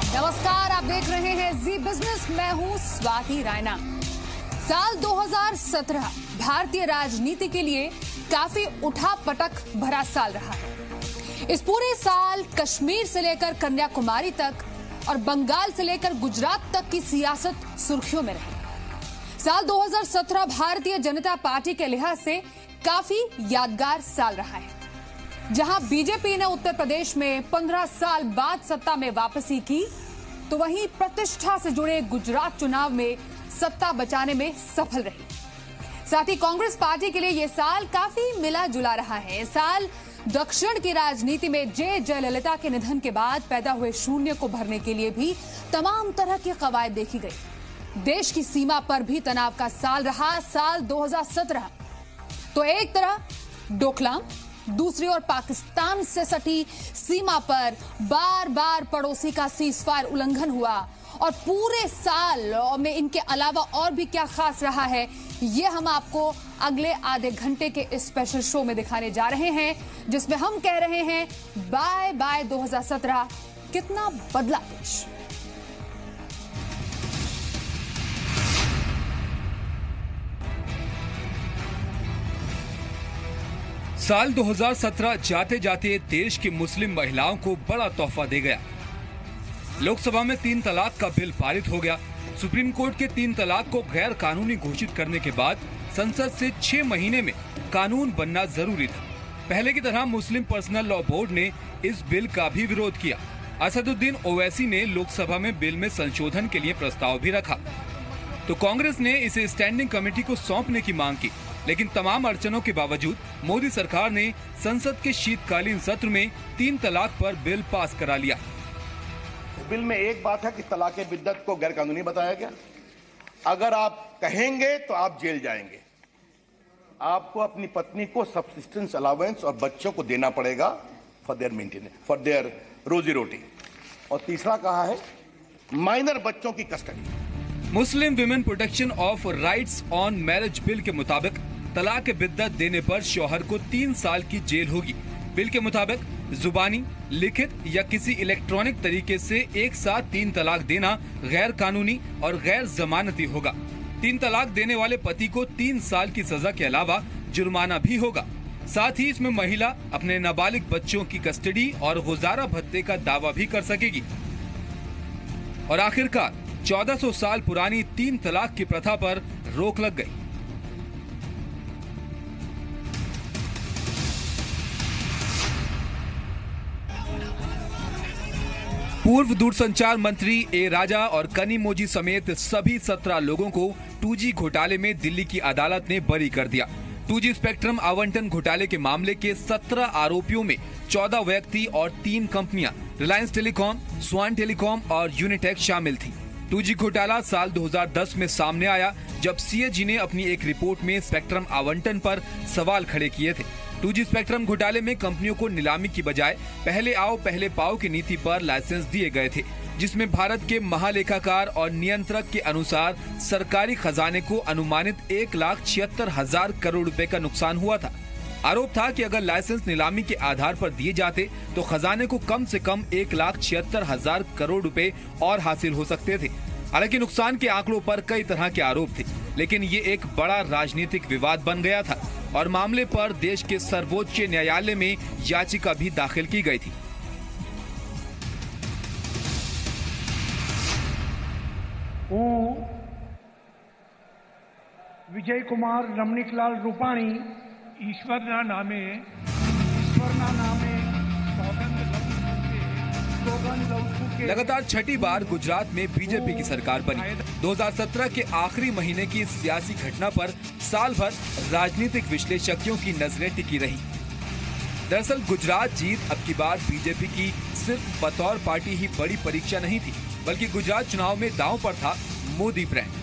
नमस्कार, आप देख रहे हैं जी बिजनेस। मैं हूं स्वाति रायना। साल 2017 भारतीय राजनीति के लिए काफी उठापटक भरा साल रहा है। इस पूरे साल कश्मीर से लेकर कन्याकुमारी तक और बंगाल से लेकर गुजरात तक की सियासत सुर्खियों में रही। साल 2017 भारतीय जनता पार्टी के लिहाज से काफी यादगार साल रहा है। जहां बीजेपी ने उत्तर प्रदेश में 15 साल बाद सत्ता में वापसी की, तो वहीं प्रतिष्ठा से जुड़े गुजरात चुनाव में सत्ता बचाने में सफल रही। साथ ही कांग्रेस पार्टी के लिए यह साल काफी मिला जुला रहा है। इस साल दक्षिण की राजनीति में जयललिता के निधन के बाद पैदा हुए शून्य को भरने के लिए भी तमाम तरह की कवायद देखी गई। देश की सीमा पर भी तनाव का साल रहा साल 2017। तो एक तरह डोकलाम, दूसरी ओर पाकिस्तान से सटी सीमा पर बार बार पड़ोसी का सीजफायर उल्लंघन हुआ। और पूरे साल में इनके अलावा और भी क्या खास रहा है, ये हम आपको अगले आधे घंटे के इस स्पेशल शो में दिखाने जा रहे हैं, जिसमें हम कह रहे हैं बाय बाय 2017, कितना बदला देश। साल 2017 जाते जाते देश की मुस्लिम महिलाओं को बड़ा तोहफा दे गया। लोकसभा में 3 तलाक का बिल पारित हो गया। सुप्रीम कोर्ट के 3 तलाक को गैर कानूनी घोषित करने के बाद संसद से 6 महीने में कानून बनना जरूरी था। पहले की तरह मुस्लिम पर्सनल लॉ बोर्ड ने इस बिल का भी विरोध किया। असदुद्दीन ओवैसी ने लोकसभा में बिल में संशोधन के लिए प्रस्ताव भी रखा, तो कांग्रेस ने इसे स्टैंडिंग कमेटी को सौंपने की मांग की। लेकिन तमाम अड़चनों के बावजूद मोदी सरकार ने संसद के शीतकालीन सत्र में 3 तलाक पर बिल पास करा लिया। बिल में एक बात है कि तलाक़े बिद्दत को गैर कानूनी बताया गया। अगर आप कहेंगे तो आप जेल जाएंगे। आपको अपनी पत्नी को सब्सिस्टेंस अलाउंस और बच्चों को देना पड़ेगा for their maintenance, for their रोजी रोटी। और तीसरा कहा है माइनर बच्चों की custody. Muslim women protection of rights on marriage bill के मुताबिक तलाक बिद्दत देने पर शौहर को 3 साल की जेल होगी। बिल के मुताबिक जुबानी, लिखित या किसी इलेक्ट्रॉनिक तरीके से एक साथ 3 तलाक देना गैर कानूनी और गैर जमानती होगा। 3 तलाक देने वाले पति को 3 साल की सजा के अलावा जुर्माना भी होगा। साथ ही इसमें महिला अपने नाबालिग बच्चों की कस्टडी और गुजारा भत्ते का दावा भी कर सकेगी। और आखिरकार 1400 साल पुरानी 3 तलाक की प्रथा पर रोक लग गई। पूर्व दूरसंचार मंत्री ए राजा और कनिमोझी समेत सभी 17 लोगों को 2G घोटाले में दिल्ली की अदालत ने बरी कर दिया। 2G स्पेक्ट्रम आवंटन घोटाले के मामले के 17 आरोपियों में 14 व्यक्ति और 3 कंपनियां रिलायंस टेलीकॉम, स्वान टेलीकॉम और यूनिटेक शामिल थी। 2G घोटाला साल 2010 में सामने आया, जब CAG ने अपनी एक रिपोर्ट में स्पेक्ट्रम आवंटन पर सवाल खड़े किए थे। 2G स्पेक्ट्रम घोटाले में कंपनियों को नीलामी की बजाय पहले आओ पहले पाओ की नीति पर लाइसेंस दिए गए थे, जिसमें भारत के महालेखाकार और नियंत्रक के अनुसार सरकारी खजाने को अनुमानित 1,76,000 करोड़ रुपए का नुकसान हुआ था। आरोप था कि अगर लाइसेंस नीलामी के आधार पर दिए जाते तो खजाने को कम से कम 1,76,000 करोड़ रुपए और हासिल हो सकते थे। हालांकि नुकसान के आंकड़ों पर कई तरह के आरोप थे, लेकिन ये एक बड़ा राजनीतिक विवाद बन गया था और मामले पर देश के सर्वोच्च न्यायालय में याचिका भी दाखिल की गई थी। विजय कुमार रमणीकलाल रूपाणी ईश्वरना नामे लगातार 6ठी बार गुजरात में बीजेपी की सरकार बनी। 2017 के आखिरी महीने की सियासी घटना पर साल भर राजनीतिक विश्लेषकों की नजरें टिकी रही। दरअसल गुजरात जीत अब की बार बीजेपी की सिर्फ बतौर पार्टी ही बड़ी परीक्षा नहीं थी, बल्कि गुजरात चुनाव में दांव पर था मोदी ब्रांड।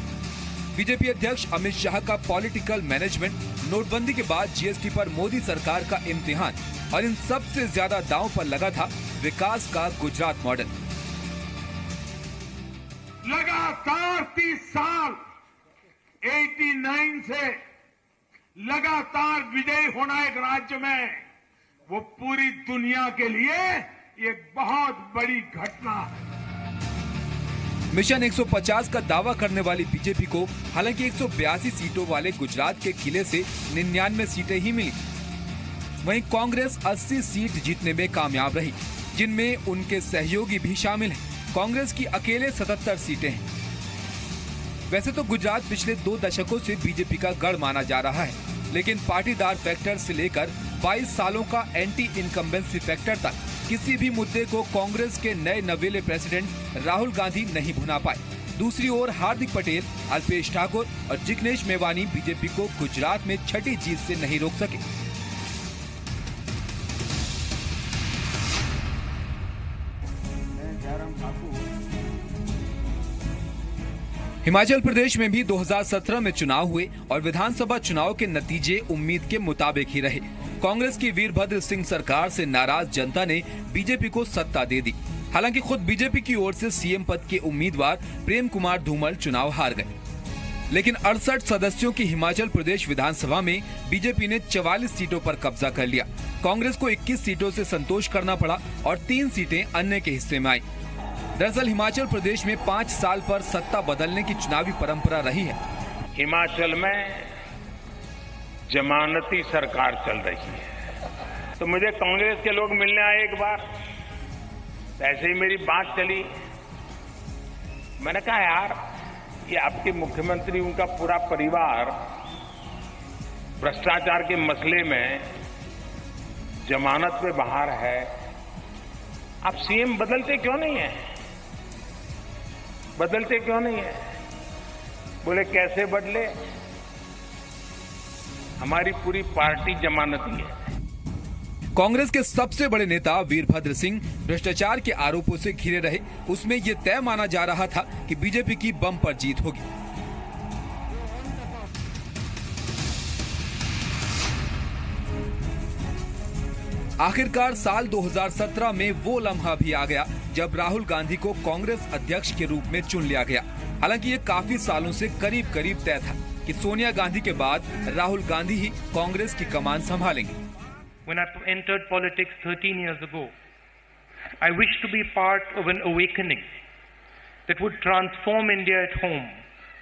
बीजेपी अध्यक्ष अमित शाह का पॉलिटिकल मैनेजमेंट, नोटबंदी के बाद GST पर मोदी सरकार का इम्तिहान और इन सब से ज्यादा दांव पर लगा था विकास का गुजरात मॉडल। लगातार 30 साल 89 से लगातार विजय होना एक राज्य में, वो पूरी दुनिया के लिए एक बहुत बड़ी घटना है। मिशन 150 का दावा करने वाली बीजेपी को हालांकि 182 सीटों वाले गुजरात के किले से 99 सीटें ही मिली। वहीं कांग्रेस 80 सीट जीतने में कामयाब रही, जिनमें उनके सहयोगी भी शामिल हैं। कांग्रेस की अकेले 77 सीटें हैं। वैसे तो गुजरात पिछले 2 दशकों से बीजेपी का गढ़ माना जा रहा है, लेकिन पाटीदार फैक्टर से लेकर 22 सालों का एंटी इनकम्बेंसी फैक्टर तक किसी भी मुद्दे को कांग्रेस के नए नवेले प्रेसिडेंट राहुल गांधी नहीं भुना पाए। दूसरी ओर हार्दिक पटेल, अल्पेश ठाकुर और जिग्नेश मेवानी बीजेपी को गुजरात में छठी जीत से नहीं रोक सके। हिमाचल प्रदेश में भी 2017 में चुनाव हुए और विधानसभा चुनाव के नतीजे उम्मीद के मुताबिक ही रहे। कांग्रेस की वीरभद्र सिंह सरकार से नाराज जनता ने बीजेपी को सत्ता दे दी। हालांकि खुद बीजेपी की ओर से सीएम पद के उम्मीदवार प्रेम कुमार धूमल चुनाव हार गए, लेकिन 68 सदस्यों की हिमाचल प्रदेश विधानसभा में बीजेपी ने 44 सीटों पर कब्जा कर लिया। कांग्रेस को 21 सीटों से संतोष करना पड़ा और 3 सीटें अन्य के हिस्से में आई। दरअसल हिमाचल प्रदेश में 5 साल पर सत्ता बदलने की चुनावी परंपरा रही है। हिमाचल में जमानती सरकार चल रही है, तो मुझे कांग्रेस के लोग मिलने आए एक बार, ऐसे ही मेरी बात चली। मैंने कहा यार, ये आपके मुख्यमंत्री, उनका पूरा परिवार भ्रष्टाचार के मसले में जमानत पे बाहर है, आप सीएम बदलते क्यों नहीं है? बदलते क्यों नहीं है? बोले कैसे बदले, हमारी पूरी पार्टी जमानती है। कांग्रेस के सबसे बड़े नेता वीरभद्र सिंह भ्रष्टाचार के आरोपों से घिरे रहे। उसमें यह तय माना जा रहा था कि बीजेपी की बम्पर जीत होगी। आखिरकार साल 2017 में वो लम्हा भी आ गया जब राहुल गांधी को कांग्रेस अध्यक्ष के रूप में चुन लिया गया। हालांकि ये काफी सालों से करीब करीब तय था कि सोनिया गांधी के बाद राहुल गांधी ही कांग्रेस की कमान संभालेंगे। When I entered politics 13 years ago, I wished to be part of an awakening that would transform India at home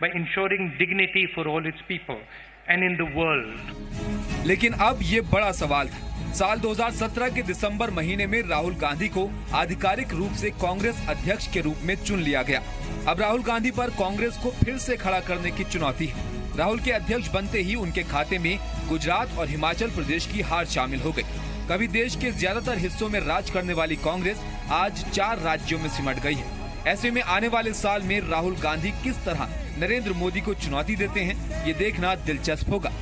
by ensuring dignity for all its people and in the world. लेकिन अब ये बड़ा सवाल था। साल 2017 के दिसंबर महीने में राहुल गांधी को आधिकारिक रूप से कांग्रेस अध्यक्ष के रूप में चुन लिया गया। अब राहुल गांधी पर कांग्रेस को फिर से खड़ा करने की चुनौती है। राहुल के अध्यक्ष बनते ही उनके खाते में गुजरात और हिमाचल प्रदेश की हार शामिल हो गई। कभी देश के ज्यादातर हिस्सों में राज करने वाली कांग्रेस आज 4 राज्यों में सिमट गई है। ऐसे में आने वाले साल में राहुल गांधी किस तरह नरेंद्र मोदी को चुनौती देते हैं, ये देखना दिलचस्प होगा।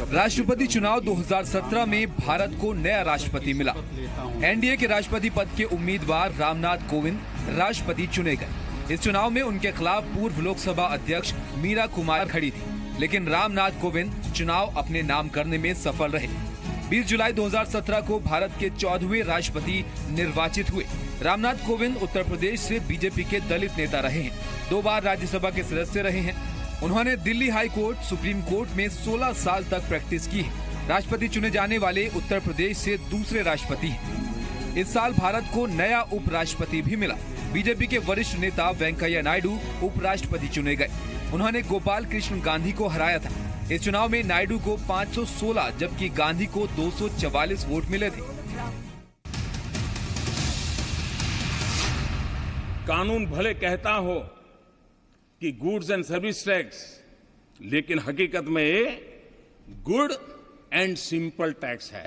राष्ट्रपति चुनाव 2017 में भारत को नया राष्ट्रपति मिला। एनडीए के राष्ट्रपति पद के उम्मीदवार रामनाथ कोविंद राष्ट्रपति चुने गए। इस चुनाव में उनके खिलाफ पूर्व लोकसभा अध्यक्ष मीरा कुमार खड़ी थी, लेकिन रामनाथ कोविंद चुनाव अपने नाम करने में सफल रहे। 20 जुलाई 2017 को भारत के 14वें राष्ट्रपति निर्वाचित हुए। रामनाथ कोविंद उत्तर प्रदेश से बीजेपी के दलित नेता रहे हैं। 2 बार राज्यसभा के सदस्य रहे हैं। उन्होंने Delhi high court, supreme court में 16 साल तक प्रैक्टिस की है। राष्ट्रपति चुने जाने वाले उत्तर प्रदेश से दूसरे राष्ट्रपति हैं। इस साल भारत को नया उपराष्ट्रपति भी मिला। बीजेपी के वरिष्ठ नेता वेंकैया नायडू उपराष्ट्रपति चुने गए। उन्होंने गोपाल कृष्ण गांधी को हराया था। इस चुनाव में नायडू को 516 जबकि गांधी को 244 वोट मिले थे। कानून भले कहता हो कि गुड्स एंड सर्विस टैक्स, लेकिन हकीकत में ये गुड एंड सिंपल टैक्स है।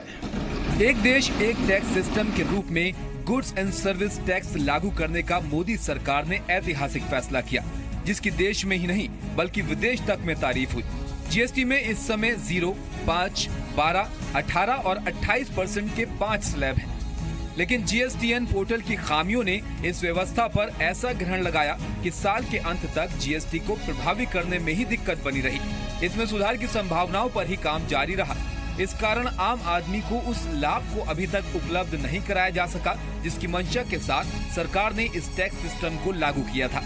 एक देश एक टैक्स सिस्टम के रूप में गुड्स एंड सर्विस टैक्स लागू करने का मोदी सरकार ने ऐतिहासिक फैसला किया, जिसकी देश में ही नहीं बल्कि विदेश तक में तारीफ हुई। जीएसटी में इस समय 0, 5, 12, 18 और 28% के 5 स्लैब हैं। लेकिन जीएसटीएन पोर्टल की खामियों ने इस व्यवस्था पर ऐसा ग्रहण लगाया कि साल के अंत तक जीएसटी को प्रभावी करने में ही दिक्कत बनी रही। इसमें सुधार की संभावनाओं पर ही काम जारी रहा। इस कारण आम आदमी को उस लाभ को अभी तक उपलब्ध नहीं कराया जा सका, जिसकी मंशा के साथ सरकार ने इस टैक्स सिस्टम को लागू किया था।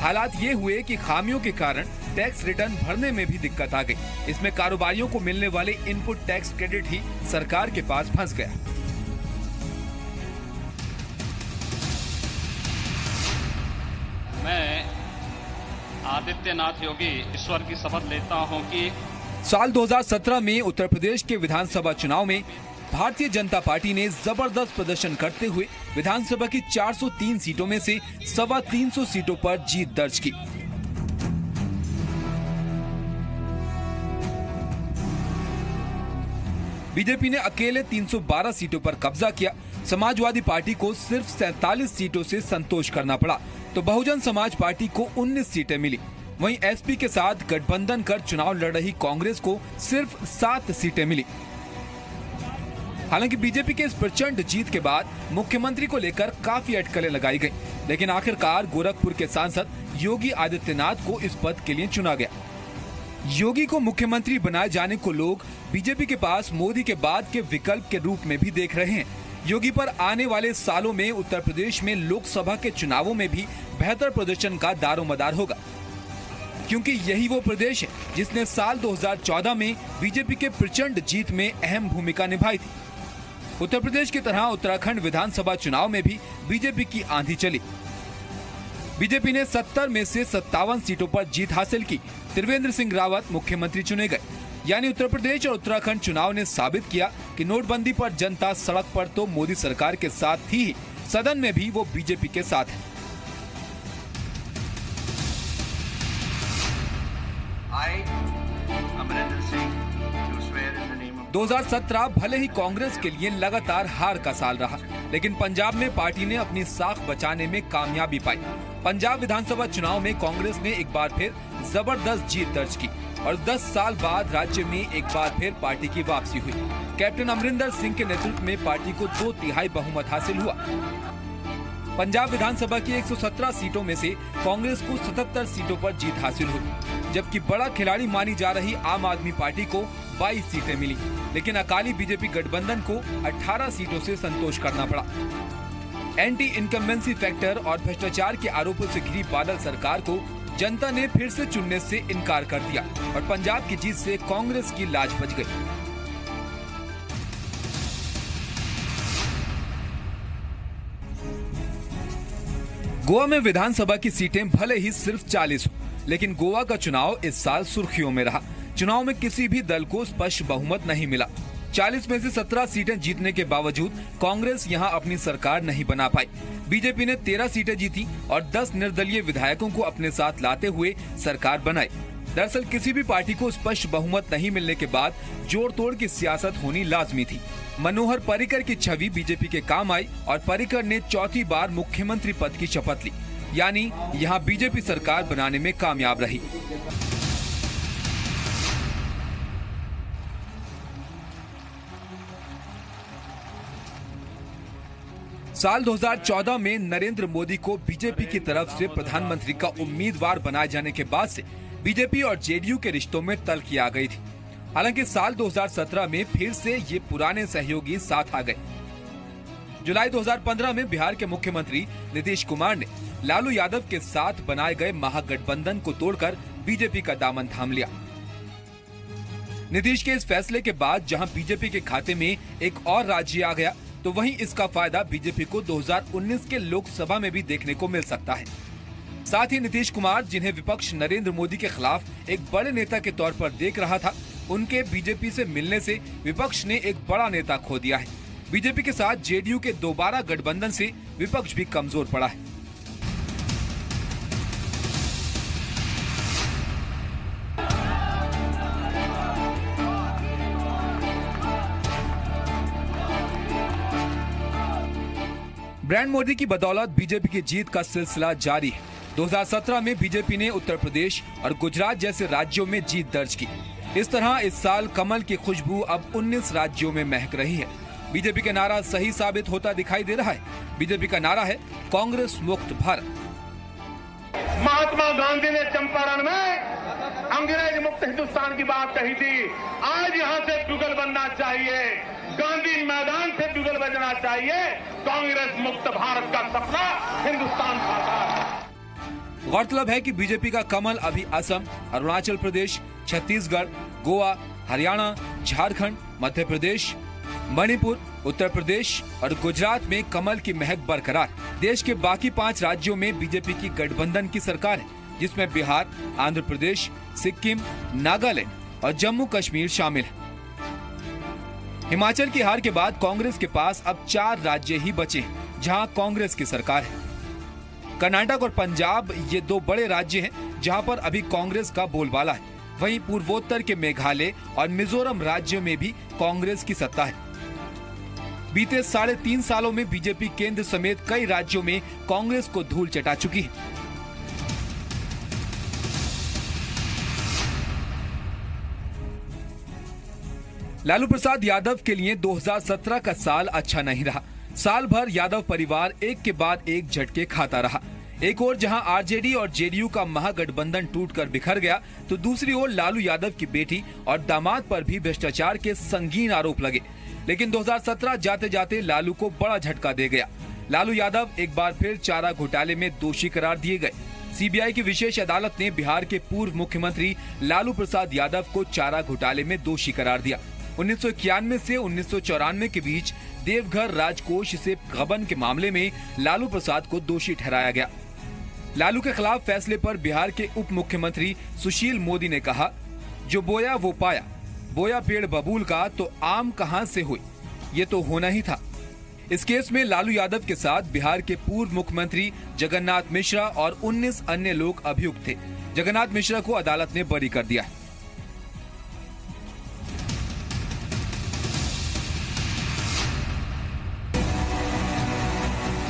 हालात ये हुए कि खामियों के कारण टैक्स रिटर्न भरने में भी दिक्कत आ गई। इसमें कारोबारियों को मिलने वाले इनपुट टैक्स क्रेडिट ही सरकार के पास फंस गया। मैं आदित्यनाथ योगी ईश्वर की शपथ लेता हूं कि साल 2017 में उत्तर प्रदेश के विधानसभा चुनाव में भारतीय जनता पार्टी ने जबरदस्त प्रदर्शन करते हुए विधानसभा की 403 सीटों में से 325 सीटों पर जीत दर्ज की। बीजेपी ने अकेले 312 सीटों पर कब्जा किया। समाजवादी पार्टी को सिर्फ 47 सीटों से संतोष करना पड़ा, तो बहुजन समाज पार्टी को 19 सीटें मिली। वहीं एसपी के साथ गठबंधन कर चुनाव लड़ रही कांग्रेस को सिर्फ 7 सीटें मिली। हालांकि बीजेपी के इस प्रचंड जीत के बाद मुख्यमंत्री को लेकर काफी अटकलें लगाई गई, लेकिन आखिरकार गोरखपुर के सांसद योगी आदित्यनाथ को इस पद के लिए चुना गया। योगी को मुख्यमंत्री बनाए जाने को लोग बीजेपी के पास मोदी के बाद के विकल्प के रूप में भी देख रहे हैं। योगी पर आने वाले सालों में उत्तर प्रदेश में लोकसभा के चुनावों में भी बेहतर प्रदर्शन का दारोमदार होगा, क्योंकि यही वो प्रदेश है जिसने साल 2014 में बीजेपी के प्रचंड जीत में अहम भूमिका निभाई थी। उत्तर प्रदेश की तरह उत्तराखंड विधानसभा चुनाव में भी बीजेपी की आंधी चली। बीजेपी ने 70 में से 57 सीटों पर जीत हासिल की। त्रिवेंद्र सिंह रावत मुख्यमंत्री चुने गए। यानी उत्तर प्रदेश और उत्तराखंड चुनाव ने साबित किया कि नोटबंदी पर जनता सड़क पर तो मोदी सरकार के साथ थी ही, सदन में भी वो बीजेपी के साथ है। अमरिंदर सिंह 2017 भले ही कांग्रेस के लिए लगातार हार का साल रहा, लेकिन पंजाब में पार्टी ने अपनी साख बचाने में कामयाबी पाई। पंजाब विधानसभा चुनाव में कांग्रेस ने एक बार फिर जबरदस्त जीत दर्ज की और 10 साल बाद राज्य में एक बार फिर पार्टी की वापसी हुई। कैप्टन अमरिंदर सिंह के नेतृत्व में पार्टी को 2/3 बहुमत हासिल हुआ। पंजाब विधानसभा की 117 सीटों में से कांग्रेस को 77 सीटों पर जीत हासिल हुई, जबकि बड़ा खिलाड़ी मानी जा रही आम आदमी पार्टी को 22 सीटें मिली, लेकिन अकाली बीजेपी गठबंधन को 18 सीटों से संतोष करना पड़ा। एंटी इनकम्बेंसी फैक्टर और भ्रष्टाचार के आरोपों से घिरी बादल सरकार को जनता ने फिर से चुनने से इनकार कर दिया और पंजाब की जीत से कांग्रेस की लाज बच गई। गोवा में विधानसभा की सीटें भले ही सिर्फ 40 हो, लेकिन गोवा का चुनाव इस साल सुर्खियों में रहा। चुनाव में किसी भी दल को स्पष्ट बहुमत नहीं मिला। 40 में से 17 सीटें जीतने के बावजूद कांग्रेस यहां अपनी सरकार नहीं बना पाई। बीजेपी ने 13 सीटें जीती और 10 निर्दलीय विधायकों को अपने साथ लाते हुए सरकार बनाई। दरअसल किसी भी पार्टी को स्पष्ट बहुमत नहीं मिलने के बाद जोड़ तोड़ की सियासत होनी लाजमी थी। मनोहर पर्रिकर की छवि बीजेपी के काम आई और पर्रिकर ने चौथी बार मुख्यमंत्री पद की शपथ ली, यानी यहां बीजेपी सरकार बनाने में कामयाब रही। साल 2014 में नरेंद्र मोदी को बीजेपी की तरफ से प्रधानमंत्री का उम्मीदवार बनाए जाने के बाद से बीजेपी और जेडीयू के रिश्तों में तल्खी आ गई थी। हालांकि साल 2017 में फिर से ये पुराने सहयोगी साथ आ गए। जुलाई 2015 में बिहार के मुख्यमंत्री नीतीश कुमार ने लालू यादव के साथ बनाए गए महागठबंधन को तोड़कर बीजेपी का दामन थाम लिया। नीतीश के इस फैसले के बाद जहां बीजेपी के खाते में एक और राज्य आ गया, तो वहीं इसका फायदा बीजेपी को 2019 के लोकसभा में भी देखने को मिल सकता है। साथ ही नीतीश कुमार, जिन्हें विपक्ष नरेंद्र मोदी के खिलाफ एक बड़े नेता के तौर पर देख रहा था, उनके बीजेपी से मिलने से विपक्ष ने एक बड़ा नेता खो दिया है। बीजेपी के साथ जेडीयू के दोबारा गठबंधन से विपक्ष भी कमजोर पड़ा है। ब्रांड मोदी की बदौलत बीजेपी की जीत का सिलसिला जारी है। 2017 में बीजेपी ने उत्तर प्रदेश और गुजरात जैसे राज्यों में जीत दर्ज की। इस तरह इस साल कमल की खुशबू अब 19 राज्यों में महक रही है। बीजेपी का नारा सही साबित होता दिखाई दे रहा है। बीजेपी का नारा है कांग्रेस मुक्त भारत। महात्मा गांधी ने चंपारण में अंग्रेज मुक्त हिंदुस्तान की बात कही थी। आज यहां से जुगल बनना चाहिए, गांधी मैदान से जुगल बजना चाहिए। कांग्रेस मुक्त भारत का सपना हिंदुस्तान साकार है। गौरतलब है कि बीजेपी का कमल अभी असम, अरुणाचल प्रदेश, छत्तीसगढ़, गोवा, हरियाणा, झारखंड, मध्य प्रदेश, मणिपुर, उत्तर प्रदेश और गुजरात में कमल की महक बरकरार। देश के बाकी 5 राज्यों में बीजेपी की गठबंधन की सरकार है, जिसमें बिहार, आंध्र प्रदेश, सिक्किम, नागालैंड और जम्मू कश्मीर शामिल है। हिमाचल की हार के बाद कांग्रेस के पास अब 4 राज्य ही बचे हैं जहां कांग्रेस की सरकार है। कर्नाटक और पंजाब ये 2 बड़े राज्य हैं जहां पर अभी कांग्रेस का बोलबाला है। वहीं पूर्वोत्तर के मेघालय और मिजोरम राज्यों में भी कांग्रेस की सत्ता है। बीते 3.5 सालों में बीजेपी केंद्र समेत कई राज्यों में कांग्रेस को धूल चटा चुकी है। लालू प्रसाद यादव के लिए 2017 का साल अच्छा नहीं रहा। साल भर यादव परिवार एक के बाद एक झटके खाता रहा। एक ओर जहां आरजेडी और जेडीयू का महागठबंधन टूटकर बिखर गया, तो दूसरी ओर लालू यादव की बेटी और दामाद पर भी भ्रष्टाचार के संगीन आरोप लगे। लेकिन 2017 जाते जाते लालू को बड़ा झटका दे गया। लालू यादव एक बार फिर चारा घोटाले में दोषी करार दिए गए। सीबीआई की विशेष अदालत ने बिहार के पूर्व मुख्यमंत्री लालू प्रसाद यादव को चारा घोटाले में दोषी करार दिया। 1991 से 1994 के बीच देवघर राजकोष से गबन के मामले में लालू प्रसाद को दोषी ठहराया गया। लालू के खिलाफ फैसले पर बिहार के उप मुख्यमंत्री सुशील मोदी ने कहा, जो बोया वो पाया, बोया पेड़ बबूल का तो आम कहां से हुई, ये तो होना ही था। इस केस में लालू यादव के साथ बिहार के पूर्व मुख्यमंत्री जगन्नाथ मिश्रा और 19 अन्य लोग अभियुक्त थे। जगन्नाथ मिश्रा को अदालत ने बरी कर दिया है।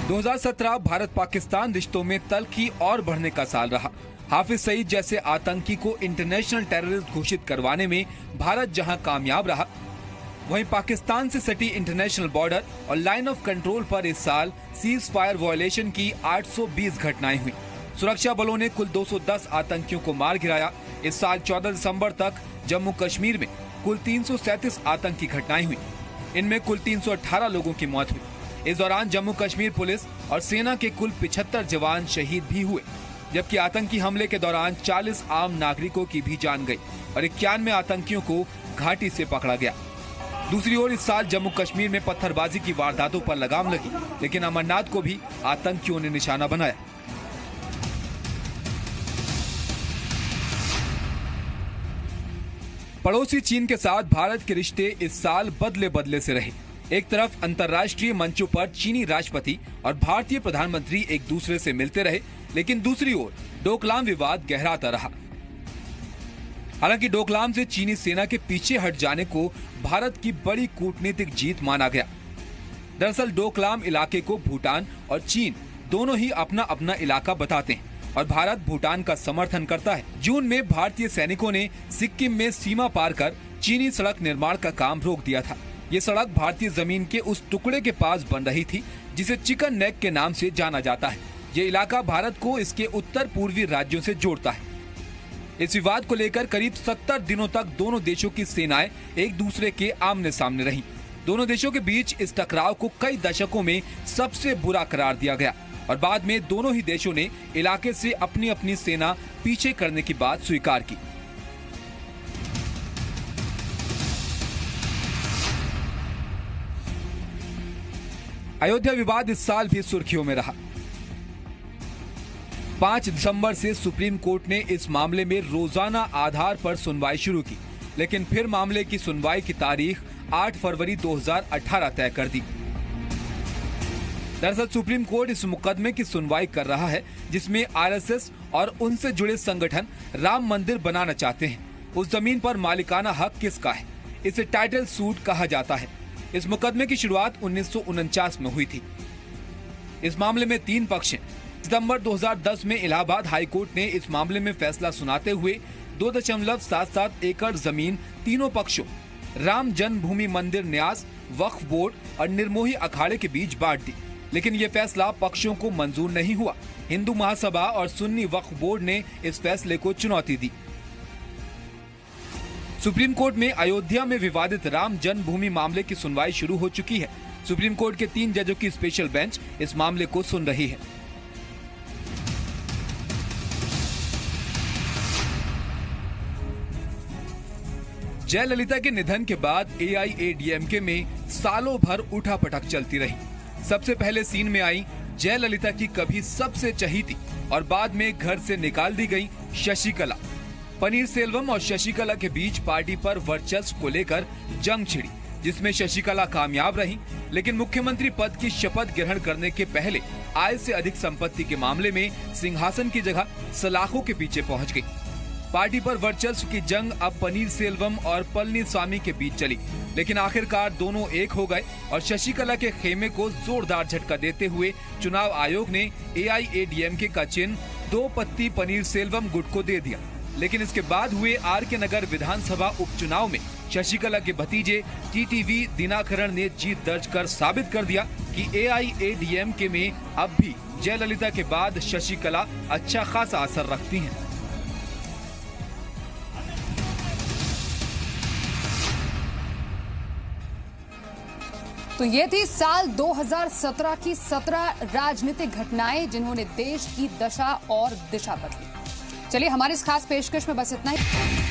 दो 2017 भारत पाकिस्तान रिश्तों में तल्खी और बढ़ने का साल रहा। हाफिज सईद जैसे आतंकी को इंटरनेशनल टेररिस्ट घोषित करवाने में भारत जहां कामयाब रहा, वहीं पाकिस्तान से सटी इंटरनेशनल बॉर्डर और लाइन ऑफ कंट्रोल पर इस साल सीज फायर वायलेशन की 820 घटनाएं हुई। सुरक्षा बलों ने कुल 210 आतंकियों को मार गिराया। इस साल 14 दिसंबर तक जम्मू कश्मीर में कुल 337 आतंकी घटनाएं हुई। इनमें कुल 318 लोगों की मौत हुई। इस दौरान जम्मू कश्मीर पुलिस और सेना के कुल 75 जवान शहीद भी हुए, जबकि आतंकी हमले के दौरान 40 आम नागरिकों की भी जान गई और 91 आतंकियों को घाटी से पकड़ा गया। दूसरी ओर इस साल जम्मू कश्मीर में पत्थरबाजी की वारदातों पर लगाम लगी, लेकिन अमरनाथ को भी आतंकियों ने निशाना बनाया। पड़ोसी चीन के साथ भारत के रिश्ते इस साल बदले बदले से रहे। एक तरफ अंतर्राष्ट्रीय मंचों पर चीनी राष्ट्रपति और भारतीय प्रधानमंत्री एक दूसरे से मिलते रहे, लेकिन दूसरी ओर डोकलाम विवाद गहराता रहा। हालांकि डोकलाम से चीनी सेना के पीछे हट जाने को भारत की बड़ी कूटनीतिक जीत माना गया। दरअसल डोकलाम इलाके को भूटान और चीन दोनों ही अपना अपना इलाका बताते हैं और भारत भूटान का समर्थन करता है। जून में भारतीय सैनिकों ने सिक्किम में सीमा पार कर चीनी सड़क निर्माण का काम रोक दिया था। ये सड़क भारतीय जमीन के उस टुकड़े के पास बन रही थी जिसे चिकन नेक के नाम से जाना जाता है। ये इलाका भारत को इसके उत्तर पूर्वी राज्यों से जोड़ता है। इस विवाद को लेकर करीब 70 दिनों तक दोनों देशों की सेनाएं एक दूसरे के आमने सामने रहीं। दोनों देशों के बीच इस टकराव को कई दशकों में सबसे बुरा करार दिया गया और बाद में दोनों ही देशों ने इलाके से अपनी अपनी सेना पीछे करने की बात स्वीकार की। अयोध्या विवाद इस साल भी सुर्खियों में रहा। 5 दिसंबर से सुप्रीम कोर्ट ने इस मामले में रोजाना आधार पर सुनवाई शुरू की, लेकिन फिर मामले की सुनवाई की तारीख 8 फरवरी 2018 तय कर दी। दरअसल सुप्रीम कोर्ट इस मुकदमे की सुनवाई कर रहा है जिसमें आरएसएस और उनसे जुड़े संगठन राम मंदिर बनाना चाहते हैं। उस जमीन पर मालिकाना हक किसका है, इसे टाइटल सूट कहा जाता है। इस मुकदमे की शुरुआत 1949 में हुई थी। इस मामले में 3 पक्ष हैं। सितंबर 2010 में इलाहाबाद हाई कोर्ट ने इस मामले में फैसला सुनाते हुए 2.77 एकड़ जमीन तीनों पक्षों राम जन्मभूमि मंदिर न्यास, वक्फ बोर्ड और निर्मोही अखाड़े के बीच बांट दी, लेकिन ये फैसला पक्षों को मंजूर नहीं हुआ। हिंदू महासभा और सुन्नी वक्फ बोर्ड ने इस फैसले को चुनौती दी। सुप्रीम कोर्ट में अयोध्या में विवादित राम जन्मभूमि मामले की सुनवाई शुरू हो चुकी है। सुप्रीम कोर्ट के 3 जजों की स्पेशल बेंच इस मामले को सुन रही है। जयललिता के निधन के बाद AIADMK में सालों भर उठापटक चलती रही। सबसे पहले सीन में आई जयललिता की कभी सबसे चहीती और बाद में घर से निकाल दी गई शशिकला। पनीरसेल्वम और शशिकला के बीच पार्टी पर वर्चस्व को लेकर जंग छिड़ी, जिसमें शशिकला कामयाब रही, लेकिन मुख्यमंत्री पद की शपथ ग्रहण करने के पहले आय से अधिक संपत्ति के मामले में सिंहासन की जगह सलाखों के पीछे पहुंच गई। पार्टी पर वर्चस्व की जंग अब पनीरसेल्वम और पलनीस्वामी के बीच चली, लेकिन आखिरकार दोनों एक हो गए और शशिकला के खेमे को जोरदार झटका देते हुए चुनाव आयोग ने AIADMK का चिन्ह 2 पत्ती पनीरसेल्वम गुट को दे दिया। लेकिन इसके बाद हुए RK नगर विधानसभा उपचुनाव में शशिकला के भतीजे TTV दिनाकरण ने जीत दर्ज कर साबित कर दिया कि AIADMK में अब भी जयललिता के बाद शशिकला अच्छा खासा असर रखती हैं। तो ये थी साल 2017 की 17 राजनीतिक घटनाएं जिन्होंने देश की दशा और दिशा बदली। चलिए हमारी इस खास पेशकश में बस इतना ही।